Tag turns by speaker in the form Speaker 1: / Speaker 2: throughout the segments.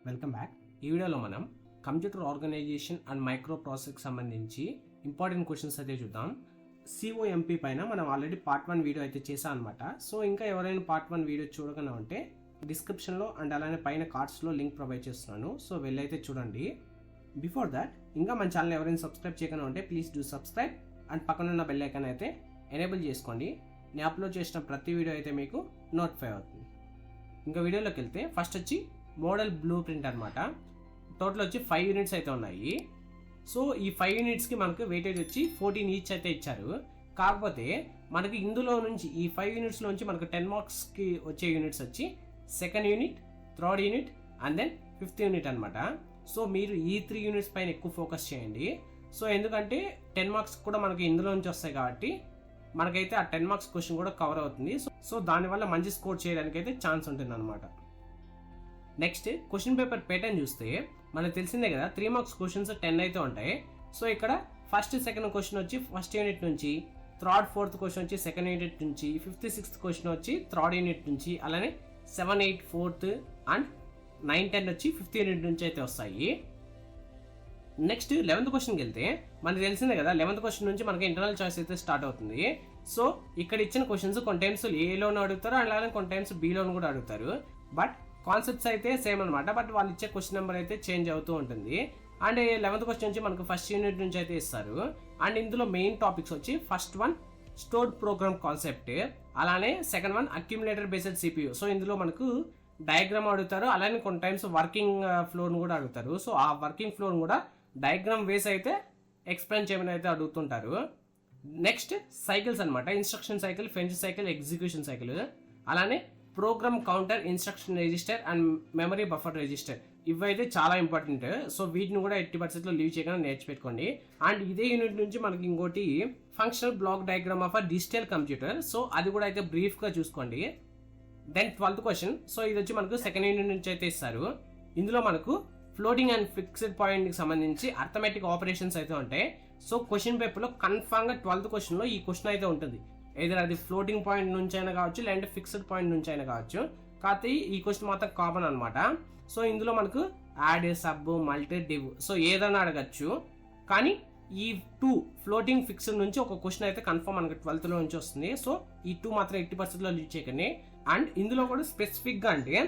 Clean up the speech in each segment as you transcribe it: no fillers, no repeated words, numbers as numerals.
Speaker 1: Welcome back. ఈ వీడియోలో మనం కంప్యూటర్ ఆర్గనైజేషన్ అండ్ మైక్రో ప్రాసెస్కి సంబంధించి ఇంపార్టెంట్ క్వశ్చన్స్ అయితే చూద్దాం. COMP పైన మనం ఆల్రెడీ పార్ట్ 1 వీడియో అయితే చేసాం అనమాట. సో ఇంకా ఎవరైనా పార్ట్ 1 వీడియో చూడకుండా ఉంటే డిస్క్రిప్షన్లో అండ్ అలానే పైన కార్డ్స్లో లింక్ ప్రొవైడ్ చేస్తున్నాను. సో వెళ్ళైతే చూడండి. బిఫోర్ దాట్ ఇంకా మన ఛానల్ ఎవరైనా సబ్స్క్రైబ్ చేయకుండా ఉంటే ప్లీజ్ డూ సబ్స్క్రైబ్ అండ్ పక్కన ఉన్న బెల్ ఐకాన్ అయితే ఎనేబుల్ చేసుకోండి. నేను అప్లోడ్ చేసిన ప్రతి వీడియో అయితే మీకు నోటిఫై అవుతుంది. ఇంకా వీడియోలోకి వెళ్తే ఫస్ట్ వచ్చి మోడల్ బ్లూ ప్రింట్ అనమాట. టోటల్ వచ్చి 5 యూనిట్స్ అయితే ఉన్నాయి. సో ఈ 5 యూనిట్స్కి మనకు వెయిటేజ్ వచ్చి 14 ఈచ్ అయితే ఇచ్చారు. కాకపోతే మనకి ఇందులో నుంచి ఈ 5 యూనిట్స్లో నుంచి మనకు 10 మార్క్స్కి వచ్చే యూనిట్స్ వచ్చి second unit, third unit and then 5th unit అనమాట. సో మీరు ఈ 3 యూనిట్స్ పైన ఎక్కువ ఫోకస్ చేయండి. సో ఎందుకంటే 10 మార్క్స్ కూడా మనకి ఇందులో నుంచి వస్తాయి కాబట్టి మనకైతే ఆ 10 మార్క్స్ క్వశ్చన్ కూడా కవర్ అవుతుంది. సో దానివల్ల మంచి స్కోర్ చేయడానికి అయితే ఛాన్స్ ఉంటుంది అనమాట. నెక్స్ట్ క్వశ్చన్ పేపర్ ప్యాటర్న్ చూస్తే మనకు తెలిసిందే కదా, 3 మార్క్స్ క్వశ్చన్స్ 10 అయితే ఉంటాయి. సో ఇక్కడ ఫస్ట్ సెకండ్ క్వశ్చన్ వచ్చి ఫస్ట్ యూనిట్ నుంచి, థర్డ్ ఫోర్త్ క్వశ్చన్ వచ్చి సెకండ్ యూనిట్ నుంచి, 5th 6th క్వశ్చన్ వచ్చి థర్డ్ యూనిట్ నుంచి, అలానే 7 8 4th అండ్ 9 10 వచ్చి 5th యూనిట్ నుంచి అయితే వస్తాయి. నెక్స్ట్ 11th క్వశ్చన్కి వెళ్తే మనకు తెలిసిందే కదా, 11th క్వశ్చన్ నుంచి మనకి ఇంటర్నల్ చాయిస్ అయితే స్టార్ట్ అవుతుంది. సో ఇక్కడ ఇచ్చిన క్వశ్చన్స్ కొన్ని టైమ్స్ ఏలోను అడుగుతారు, అలానే కొన్ని టైమ్స్ బిలోను కూడా అడుగుతారు. బట్ కాన్సెప్ట్స్ అయితే సేమ్ అనమాట. బట్ వాళ్ళు ఇచ్చే క్వశ్చన్ నెంబర్ అయితే చేంజ్ అవుతూ ఉంటుంది. అండ్ 11th క్వశ్చన్ నుంచి మనకు ఫస్ట్ యూనిట్ నుంచి అయితే ఇస్తారు. అండ్ ఇందులో మెయిన్ టాపిక్స్ వచ్చి first one stored program concept, అలానే second one accumulator based CPU. So ఇందులో మనకు డయాగ్రామ్ అడుగుతారు, అలానే కొన్ని టైమ్స్ వర్కింగ్ ఫ్లోర్ను కూడా అడుగుతారు. సో ఆ వర్కింగ్ ఫ్లోర్ను కూడా డయాగ్రామ్ వేస్ అయితే ఎక్స్ప్లెయిన్ చేయమని అయితే అడుగుతుంటారు. నెక్స్ట్ సైకిల్స్ అనమాట, instruction cycle, fetch cycle, execution cycle, అలానే program counter, instruction register and memory buffer register. ఇవైతే చాలా ఇంపార్టెంట్. సో వీటిని కూడా 80% లీవ్ చేయకుండా నేర్చిపెట్టుకోండి. అండ్ ఇదే యూనిట్ నుంచి మనకి ఇంకోటి functional block diagram of a digital computer. So అది కూడా అయితే బ్రీఫ్గా చూసుకోండి. Then 12th question. సో ఇది వచ్చి మనకు సెకండ్ యూనిట్ నుంచి అయితే ఇస్తారు. ఇందులో మనకు ఫ్లోటింగ్ అండ్ ఫిక్స్డ్ పాయింట్కి సంబంధించి అర్థమెటిక్ ఆపరేషన్స్ అయితే ఉంటాయి. సో క్వశ్చన్ పేపర్లో కన్ఫామ్గా 12th క్వశ్చన్లో ఈ క్వశ్చన్ అయితే ఉంటుంది. ఏదైనా అది ఫ్లోటింగ్ పాయింట్ నుంచి అయినా కావచ్చు, లేదంటే ఫిక్స్డ్ పాయింట్ నుంచి అయినా కావచ్చు. కాకపోతే ఈ క్వశ్చన్ మాత్రం కామన్ అనమాట. సో ఇందులో మనకు add, sub, multi, div, so ఏదైనా అడగచ్చు. కానీ ఈ 2 ఫ్లోటింగ్ ఫిక్స్డ్ నుంచి ఒక క్వశ్చన్ అయితే కన్ఫర్మ్ మనకు 12th లో నుంచి వస్తుంది. సో ఈ 2 మాత్రం 80% లీవ్ చేయకండి. అండ్ ఇందులో కూడా స్పెసిఫిక్గా అంటే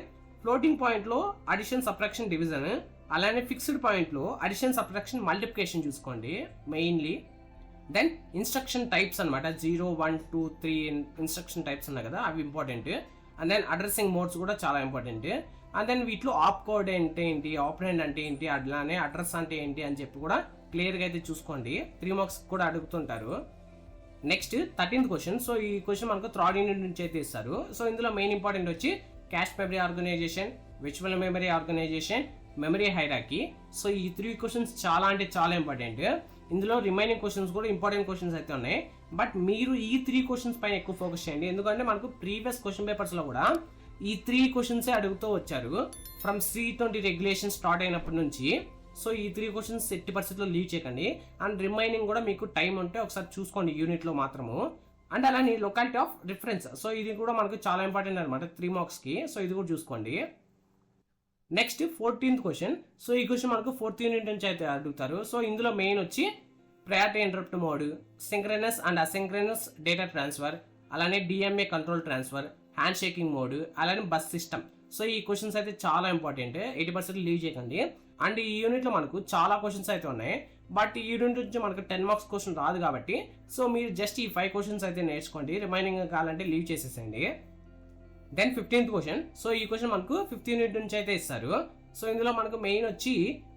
Speaker 1: ఫ్లోటింగ్ పాయింట్లో అడిషన్, సబ్ట్రాక్షన్, డివిజన్, అలానే ఫిక్స్డ్ పాయింట్లో అడిషన్, సబ్ట్రాక్షన్, మల్టిప్లికేషన్ చూసుకోండి మెయిన్లీ. దెన్ ఇన్స్ట్రక్షన్ టైప్స్ అనమాట, 0 1 2 3 ఇన్స్ట్రక్షన్ టైప్స్ ఉన్నాయి కదా, అవి important. And then addressing modes కూడా చాలా ఇంపార్టెంట్. అండ్ దెన్ వీటిలో ఆప్ కోడ్ అంటే ఏంటి, ఆపరెండ్ అంటే ఏంటి, అట్లానే అడ్రస్ అంటే ఏంటి అని చెప్పి కూడా క్లియర్గా అయితే చూసుకోండి. 3 మార్క్స్ కూడా అడుగుతుంటారు. Next 13th question. సో ఈ క్వశ్చన్ మనకు థర్డ్ యూనిట్ నుంచి అయితే ఇస్తారు. సో ఇందులో మెయిన్ ఇంపార్టెంట్ వచ్చి cache memory organisation, virtual memory organisation, memory hierarchy. So ఈ 3 క్వశ్చన్స్ చాలా అంటే చాలా ఇంపార్టెంట్. ఇందులో రిమైనింగ్ క్వశ్చన్స్ కూడా ఇంపార్టెంట్ క్వశ్చన్స్ అయితే ఉన్నాయి. బట్ మీరు ఈ 3 క్వశ్చన్స్ పైన ఎక్కువ ఫోకస్ చేయండి. ఎందుకంటే మనకు ప్రీవియస్ క్వశ్చన్ పేపర్స్లో కూడా ఈ 3 క్వశ్చన్సే అడుగుతూ వచ్చారు ఫ్రమ్ C20 రెగ్యులేషన్ స్టార్ట్ అయినప్పటి నుంచి. సో ఈ 3 క్వశ్చన్స్ 80% లీవ్ చేయకండి. అండ్ రిమైనింగ్ కూడా మీకు టైం ఉంటే ఒకసారి చూసుకోండి యూనిట్లో మాత్రము. అండ్ అలానే లొకాలిటీ ఆఫ్ రిఫరెన్స్, సో ఇది కూడా మనకు చాలా ఇంపార్టెంట్ అనమాట 3 మార్క్స్కి. సో ఇది కూడా చూసుకోండి. Next 14th question. సో ఈ క్వశ్చన్ మనకు 4th యూనిట్ నుంచి అయితే అడుగుతారు. సో ఇందులో మెయిన్ వచ్చి priority interrupt mode, synchronous and asynchronous data transfer, అలానే DMA control transfer, hand shaking mode, అలానే బస్ సిస్టమ్. సో ఈ క్వశ్చన్స్ అయితే చాలా ఇంపార్టెంట్, 80% లీవ్ చేయకండి. అండ్ ఈ యూనిట్లో మనకు చాలా క్వశ్చన్స్ అయితే ఉన్నాయి. బట్ ఈ యూనిట్ నుంచి మనకు 10 మార్క్స్ క్వశ్చన్ రాదు కాబట్టి సో మీరు జస్ట్ ఈ 5 క్వశ్చన్స్ అయితే నేర్చుకోండి. రిమైనింగ్ కావాలంటే లీవ్ చేసేసేయండి. Then 15th question. సో ఈ క్వశ్చన్ మనకు 5th యూనిట్ నుంచి అయితే ఇస్తారు. సో ఇందులో మనకు మెయిన్ వచ్చి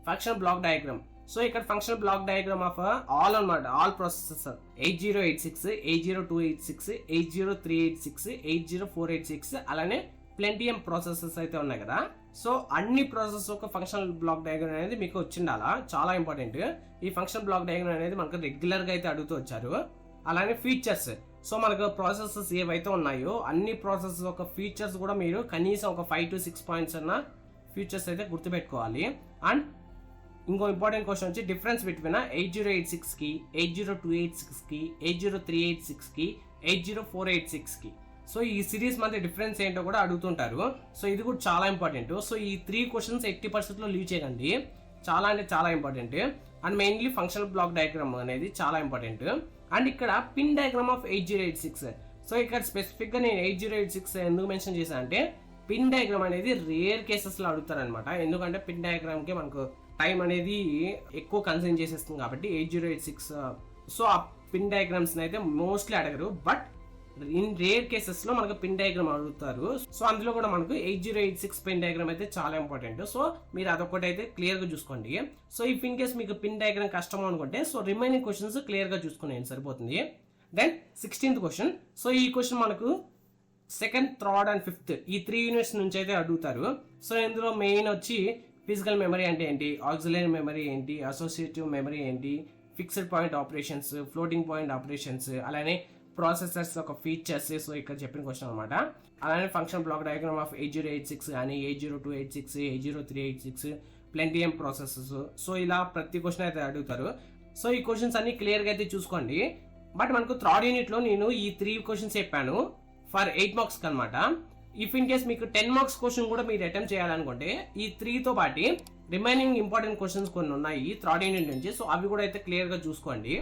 Speaker 1: ఫంక్షనల్ బ్లాక్ డయాగ్రామ్. సో ఇక్కడ functional block diagram of all అనమాట, ఆల్ ప్రాసెసర్ 8086, 80286, 80386, 80486, అలానే ప్లెంటియం ప్రాసెసర్స్ అయితే ఉన్నాయి కదా. సో అన్ని ప్రాసెస్ ఒక ఫంక్షనల్ బ్లాక్ డయాగ్రామ్ అనేది మీకు వచ్చిండాలా, చాలా ఇంపార్టెంట్. ఈ ఫంక్షనల్ బ్లాక్ డయాగ్రామ్ అనేది మనకు రెగ్యులర్గా అయితే అడుగుతూ వచ్చారు. అలానే ఫీచర్స్, సో మనకు ప్రాసెసర్స్ ఏవైతే ఉన్నాయో అన్ని ప్రాసెసర్స్ ఒక ఫీచర్స్ కూడా మీరు కనీసం ఒక 5 to 6 పాయింట్స్ అన్న ఫీచర్స్ అయితే గుర్తుపెట్టుకోవాలి. అండ్ ఇంకో ఇంపార్టెంట్ క్వశ్చన్ వచ్చి డిఫరెన్స్ బిట్వీన్ 8086కి, 80286కి, 80386కి, 80486కి. సో ఈ సిరీస్ మధ్య డిఫరెన్స్ ఏంటో కూడా అడుగుతుంటారు. సో ఇది కూడా చాలా ఇంపార్టెంట్. సో ఈ 3 క్వశ్చన్స్ 80% లీవ్ చేయకండి, చాలా అంటే చాలా important. And mainly functional block diagram అనేది చాలా ఇంపార్టెంట్. అండ్ ఇక్కడ పిన్ డయాగ్రామ్ ఆఫ్ 8086. సో ఇక్కడ స్పెసిఫిక్గా నేను 8086 ఎందుకు మెన్షన్ చేశాను అంటే పిన్ డయాగ్రామ్ అనేది రేర్ కేసెస్లో అడుగుతారనమాట. ఎందుకంటే పిన్ డయాగ్రామ్కి మనకు టైం అనేది ఎక్కువ కన్సర్న్ చేసేస్తుంది కాబట్టి 8086. సో ఆ పిన్ డయాగ్రామ్స్ అయితే మోస్ట్లీ అడగరు, బట్ ఇన్ రేర్ కేసెస్ లో మనకు పిన్ డయాగ్రామ్ అడుగుతారు. సో అందులో కూడా మనకు 8086 పిన్ డయాగ్రామ్ అయితే చాలా ఇంపార్టెంట్. సో మీరు అదొకటి అయితే క్లియర్ గా చూసుకోండి. సో ఇఫ్ ఇన్ కేస్ మీకు పిన్ డయాగ్రామ్ కష్టం అనుకుంటే సో రిమైనింగ్ క్వశ్చన్స్ క్లియర్ గా చూసుకునేది సరిపోతుంది. Then 16th question. సో ఈ క్వశ్చన్ మనకు 2nd, 3rd అండ్ 5th ఈ 3 యూనిట్స్ నుంచి అయితే అడుగుతారు. సో ఇందులో మెయిన్ వచ్చి ఫిజికల్ మెమరీ అంటే ఏంటి, ఆక్సిలరీ మెమరీ ఏంటి, అసోసియేటివ్ మెమరీ ఏంటి, fixed point operations, floating point operations, అలానే ప్రాసెసర్స్ ఒక ఫీచర్స్. సో ఇక్కడ చెప్పిన క్వశ్చన్ అనమాట. అలానే ఫంక్షన్ బ్లాక్ డయాగ్రామ్ ఆఫ్ 8086 కానీ 80286, 80386, ప్లెంటియం ప్రాసెసెస్. సో ఇలా ప్రతి క్వశ్చన్ అయితే అడుగుతారు. సో ఈ క్వశ్చన్స్ అన్ని క్లియర్గా అయితే చూసుకోండి. బట్ మనకు 3rd యూనిట్లో నేను ఈ 3 క్వశ్చన్స్ చెప్పాను ఫర్ 8 మార్క్స్ అనమాట. ఇఫ్ ఇన్ కేస్ మీకు 10 మార్క్స్ క్వశ్చన్ కూడా మీరు అటెంప్ట్ చేయాలనుకుంటే ఈ 3తో పాటు రిమైనింగ్ ఇంపార్టెంట్ క్వశ్చన్స్ కొన్ని ఉన్నాయి 3rd యూనిట్ నుంచి. సో అవి కూడా అయితే క్లియర్గా చూసుకోండి.